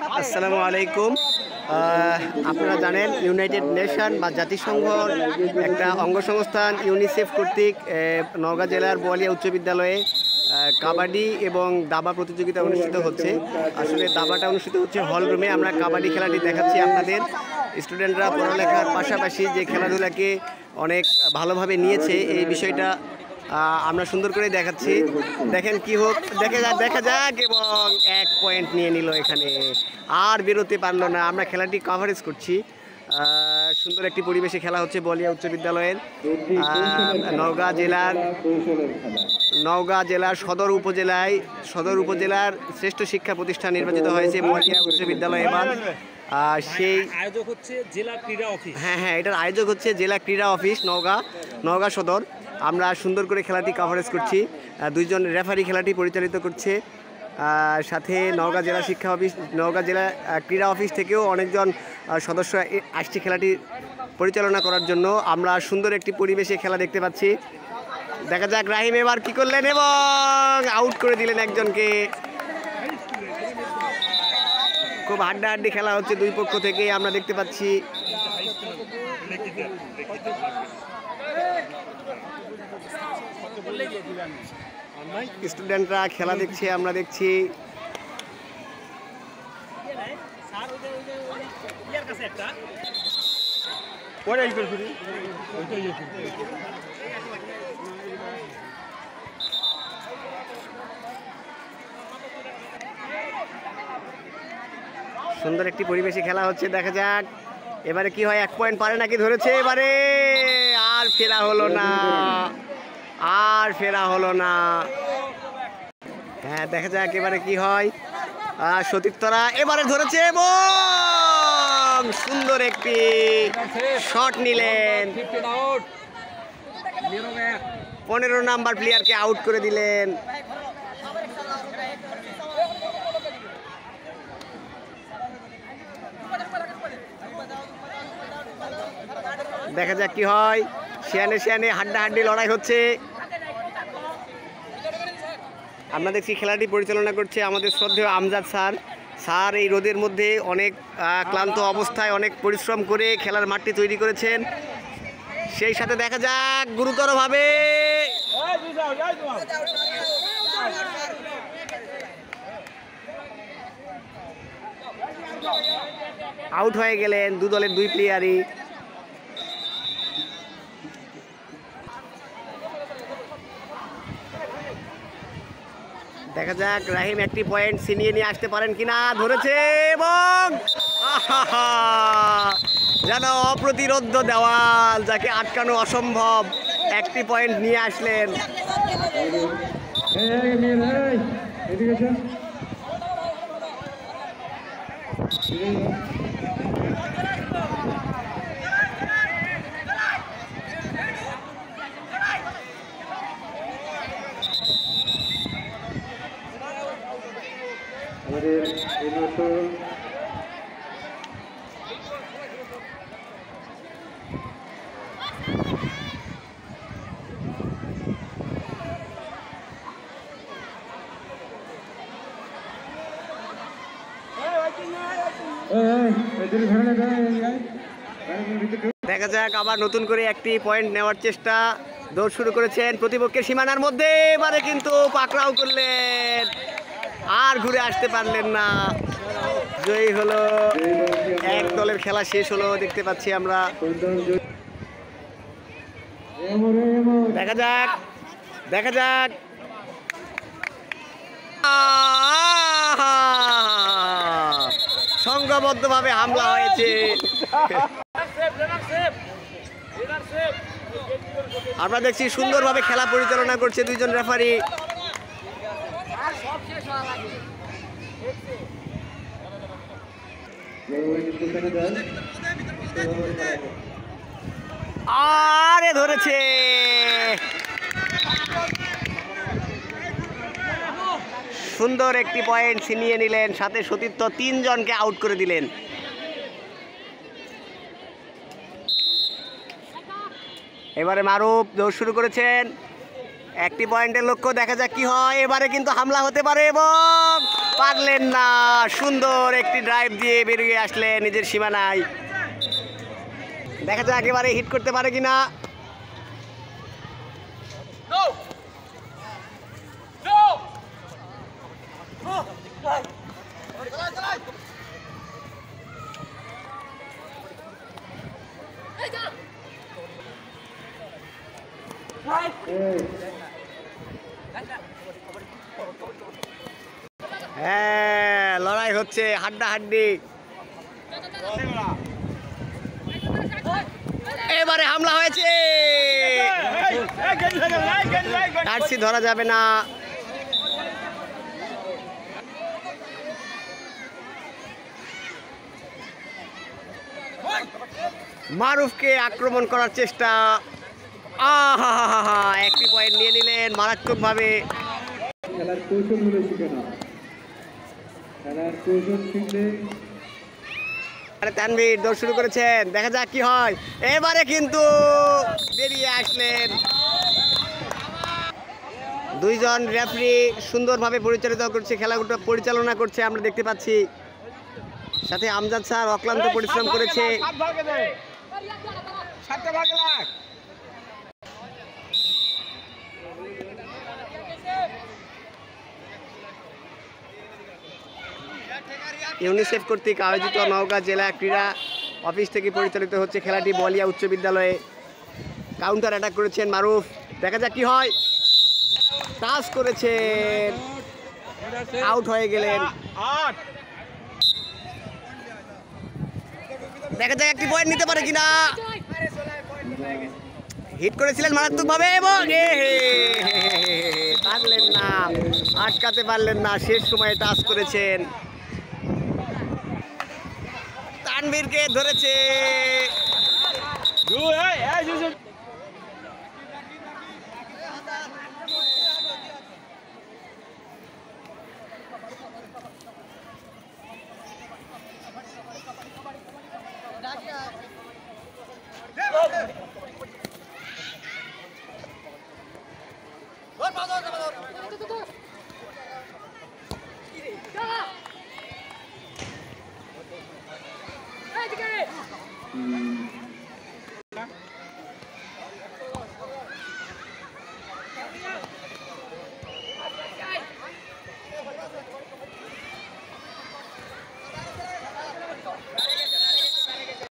আসসালামু আলাইকুম। আপনারা জানেন ইউনাইটেড নেশন বা জাতিসংঘর একটা অঙ্গসংস্থান ইউনিসেফ কর্তৃক নওগাঁ জেলার বোয়ালিয়া উচ্চ বিদ্যালয়ে কাবাডি এবং দাবা প্রতিযোগিতা অনুষ্ঠিত হচ্ছে। আসলে দাবাটা অনুষ্ঠিত হচ্ছে হল রুমে। আমরা কাবাডি খেলাটি দেখাচ্ছি আপনাদের। স্টুডেন্টরা পড়ালেখার পাশাপাশি যে খেলাধুলাকে অনেক ভালোভাবে নিয়েছে এই বিষয়টা আমরা সুন্দর করে দেখাচ্ছি। দেখেন কি হোক, দেখা যাক। এবং 1 পয়েন্ট নিয়ে নিল এখানে, আর বেরোতে পারলো না। আমরা খেলাটি কভারেজ করছি। সুন্দর একটি পরিবেশে খেলা হচ্ছে বোয়ালিয়া উচ্চ বিদ্যালয়ের। নওগাঁ জেলার সদর উপজেলার শ্রেষ্ঠ শিক্ষা প্রতিষ্ঠান নির্বাচিত হয়েছে বোয়ালিয়া উচ্চ বিদ্যালয়। এবার সেই আয়োজক হচ্ছে জেলা ক্রীড়া অফিস। হ্যাঁ, এটার আয়োজক হচ্ছে জেলা ক্রীড়া অফিস নওগাঁ সদর। আমরা সুন্দর করে খেলাটি কভারেজ করছি। 2 জন রেফারি খেলাটি পরিচালিত করছে। সাথে নওগাঁ জেলা ক্রীড়া অফিস থেকেও অনেকজন সদস্য আসছে খেলাটি পরিচালনা করার জন্য। আমরা সুন্দর একটি পরিবেশে খেলা দেখতে পাচ্ছি। দেখা যাক রাহিম এবার কি করলেন এবং আউট করে দিলেন একজনকে। খুব হাড্ডাহাড্ডি খেলা হচ্ছে দুই পক্ষ থেকে, আমরা দেখতে পাচ্ছি। স্টুডেন্টরা খেলা দেখছে, আমরা দেখছি। সুন্দর একটি পরিবেশে খেলা হচ্ছে। দেখা যাক এবারে কি হয়। 1 পয়েন্ট পারে নাকি, ধরেছে এবারে, আর ফেরা হলো না। হ্যাঁ, দেখা যাক এবারে কি হয়। সতীর্থরা এবারে ধরেছে এবং সুন্দর একটি শট নিলেন। 15 নাম্বার প্লেয়ারকে আউট করে দিলেন। দেখা যাক কি হয়। শিয়ানে হাড্ডাহাড্ডি লড়াই হচ্ছে। আমরা দেখছি খেলাটি পরিচালনা করছে আমাদের শ্রদ্ধেয় আমজাদ স্যার। এই রোদের মধ্যে অনেক ক্লান্ত অবস্থায় অনেক পরিশ্রম করে খেলার মাঠটি তৈরি করেছেন। সেই সাথে দেখা যাক গুরুতরভাবে আউট হয়ে গেলেন 2 দলের 2 প্লেয়ারই। দেখা যাক রাহিম একটি পয়েন্ট ছিনিয়ে নিয়ে আসতে পারেন কিনা। ধরেছে এবং যেন অপ্রতিরোধ্য দেওয়াল, যাকে আটকানো অসম্ভব, একটি পয়েন্ট নিয়ে আসলেন। দেখা যাক আবার নতুন করে একটি পয়েন্ট নেওয়ার চেষ্টা। দৌড় শুরু করেছেন প্রতিপক্ষের সীমানার মধ্যে, এবারে কিন্তু পাকড়াও করলেন, আর ঘুরে আসতে পারলেন না। জয়ী হলো। 1 দলের খেলা শেষ হলো, দেখতে পাচ্ছি আমরা। দেখা যাক সংঘবদ্ধভাবে হামলা হয়েছে। আমরা দেখছি সুন্দরভাবে খেলা পরিচালনা করছে 2 জন রেফারি। আরে ধরেছে, সুন্দর একটি পয়েন্ট ছিনিয়ে নিলেন। সাথে সতীর্থ 3 জনকে আউট করে দিলেন। এবারে মারুফ দৌড় শুরু করেছেন, একটি পয়েন্টের লক্ষ্য। দেখা যাক কি হয়। এবারে কিন্তু হামলা হতে পারে এবং পারলেন না, সুন্দর একটি ড্রাইভ দিয়ে বেরিয়ে আসলেন নিজের সীমানায়। দেখা যাক একেবারে হিট করতে পারে কিনা। হ্যাঁ, লড়াই হচ্ছে হাড্ডাহাড্ডি। এবারে হামলা হয়েছে, কাটছি ধরা যাবে না। মারুফকে আক্রমণ করার চেষ্টা, আহা একটি পয়েন্ট নিয়ে নিলেন মারাত্মকভাবে। খেলার কৌশলগুলো শিখে না, খেলার কৌশল শিখলে। তানভীর দৌড় শুরু করেছেন, দেখা যাক কি হয়। এবারে কিন্তু বেরিয়ে আসলেন। দুইজন রেফারি সুন্দরভাবে পরিচালিত করছে, খেলাগুলো পরিচালনা করছে আমরা দেখতে পাচ্ছি। সাথে আমজাদ স্যার অক্লান্ত পরিশ্রম করেছে। ইউনিসেফ কর্তৃক আয়োজিত নওগাঁ জেলা ক্রীড়া অফিস থেকে পরিচালিত হচ্ছে খেলাটি বলিয়া উচ্চ বিদ্যালয়ে। কাউন্টার অ্যাটাক করেছেন মারুফ, দেখা যাক কি হয়। টাচ করেছেন, আউট হয়ে গেলেন। দেখা যাক একটি পয়েন্ট নিতে পারে কিনা। হিট করেছিলেন মারাত্মকভাবে এবং পারলেন না, আটকাতে পারলেন না। শেষ সময়ে টাচ করেছেন, তানভীরকে ধরেছে।